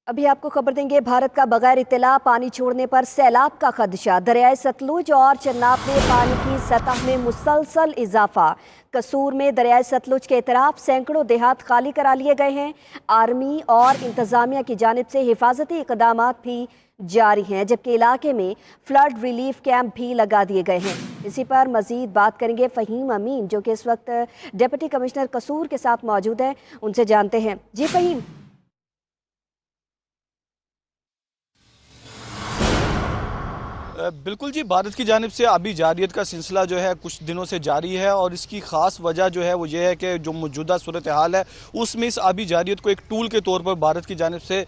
अभी आपको खबर देंगे, भारत का बगैर इत्तला पानी छोड़ने पर सैलाब का खदशा। दरियाए सतलुज और चन्नाब में पानी की सतह में मुसलसल इजाफा। कसूर में दरियाए सतलुज के इतराफ सैकड़ों देहात खाली करा लिए गए हैं। आर्मी और इंतजामिया की जानिब से हिफाजती इकदामात भी जारी हैं, जबकि इलाके में फ्लड रिलीफ कैंप भी लगा दिए गए हैं। इसी पर मजीद बात करेंगे फ़हीम अमीन, जो कि इस वक्त डिप्टी कमिश्नर कसूर के साथ मौजूद हैं। उनसे जानते हैं। जी फ़हीम। बिल्कुल जी, भारत की जानिब से आबी जारियत का सिलसिला जो है कुछ दिनों से जारी है, और इसकी ख़ास वजह जो है वो ये है कि जो मौजूदा सूरत हाल है उसमें इस आबी जारियत को एक टूल के तौर पर भारत की जानिब से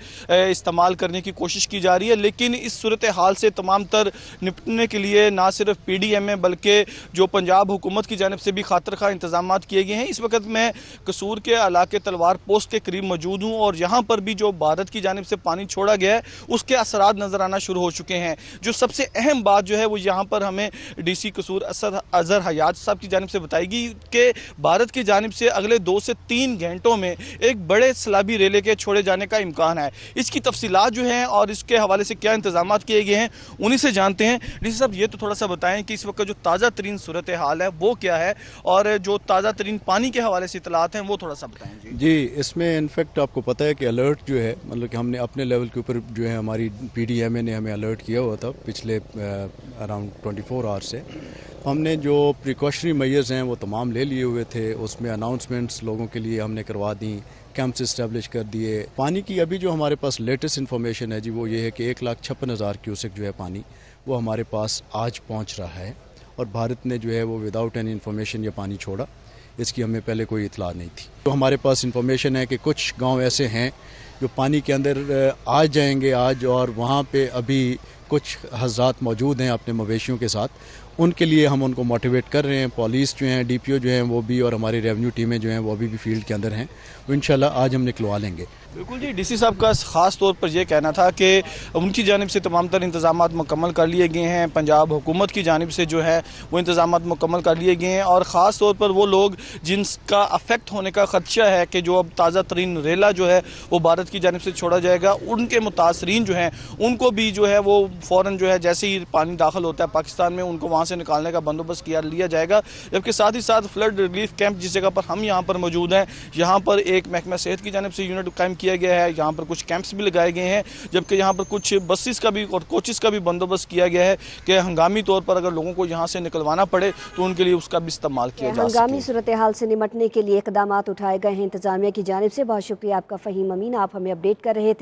इस्तेमाल करने की कोशिश की जा रही है। लेकिन इस सूरत हाल से तमाम तर निपटने के लिए ना सिर्फ PDM बल्कि जो पंजाब हुकूमत की जानिब से भी खातिर खा इंतजाम किए गए हैं। इस वक्त मैं कसूर के इलाके तलवार पोस्ट के करीब मौजूद हूँ, और यहाँ पर भी जो भारत की जानिब से पानी छोड़ा गया है उसके असरात नज़र आना शुरू हो चुके हैं। जो सबसे अहम बात जो है वो यहाँ पर हमें DC कसूर अजहर हयात साहब की जानिब से बताएगी कि भारत की जानिब से अगले 2 से 3 घंटों में एक बड़े सैलाबी रेले के छोड़े जाने का इम्कान है। इसकी तफसीलात जो हैं और इसके हवाले से क्या इंतजाम किए गए हैं उन्हीं से जानते हैं। DC साहब, ये तो थोड़ा सा बताएं कि इस वक्त जो ताज़ा तरीन सूरत हाल है वो क्या है, और जो ताज़ा तरीन पानी के हवाले से इतलात हैं वो थोड़ा सा बताएं। जी, इसमें इनफैक्ट आपको पता है कि अलर्ट जो है, मतलब कि हमने अपने लेवल के ऊपर जो है हमारी PDMA ने हमें अलर्ट किया हुआ था पिछले अराउंड 24 आवर्स से। हमने जो प्रिकॉशनरी मेजर्स हैं वो तमाम ले लिए हुए थे। उसमें अनाउंसमेंट्स लोगों के लिए हमने करवा दी, कैंप्स इस्टेब्लिश कर दिए। पानी की अभी जो हमारे पास लेटेस्ट इन्फॉर्मेशन है जी वो ये है कि 1,56,000 क्यूसेक जो है पानी वो हमारे पास आज पहुंच रहा है, और भारत ने जो है वो विदाउट एनी इन्फॉर्मेशन ये पानी छोड़ा। इसकी हमें पहले कोई इतला नहीं थी। तो हमारे पास इन्फॉर्मेशन है कि कुछ गांव ऐसे हैं जो पानी के अंदर आ जाएंगे आज, और वहाँ पे अभी कुछ हज़रात मौजूद हैं अपने मवेशियों के साथ। उनके लिए हम उनको मोटिवेट कर रहे हैं। पुलिस जो हैं, DPO जो हैं वो भी, और हमारी रेवेन्यू टीमें जो हैं वो अभी भी फील्ड के अंदर हैं। वो इंशाल्लाह आज हम निकलवा लेंगे। बिल्कुल जी, DC साहब का ख़ास तौर पर यह कहना था कि उनकी जानिब से तमाम तर इंतजामात मुकम्मल कर लिए गए हैं। पंजाब हुकूमत की जानिब से जो है वो इंतजामात मुकम्मल कर लिए गए हैं, और ख़ास तौर पर वो लोग जिनका अफेक्ट होने का खदशा है कि जो अब ताज़ा तरीन रेला जो है वो भारत की जानिब से छोड़ा जाएगा, उनके मुतासरीन जो हैं उनको भी जो है वो फ़ौरन जो है जैसे ही पानी दाखिल होता है पाकिस्तान में उनको वहाँ से निकालने का बंदोबस्त लिया जाएगा। जबकि साथ ही साथ फ्लड रिलीफ कैंप जिस जगह पर हम यहाँ पर मौजूद हैं, यहाँ पर एक महकमा सेहत की जानिब से यूनिट कायम किया गया है। यहाँ पर कुछ कैंप्स भी लगाए गए हैं, जबकि यहाँ पर कुछ बसेस का भी और कोचेस का भी बंदोबस्त किया गया है कि हंगामी तौर पर अगर लोगों को यहाँ से निकलवाना पड़े तो उनके लिए उसका भी इस्तेमाल किया जा सके। हंगामी सूरत हाल से निपटने के लिए इकदाम उठाए गए हैं इंतजामिया की जानिब से। बहुत शुक्रिया आपका फ़हीम अमीन, आप हमें अपडेट कर रहे थे।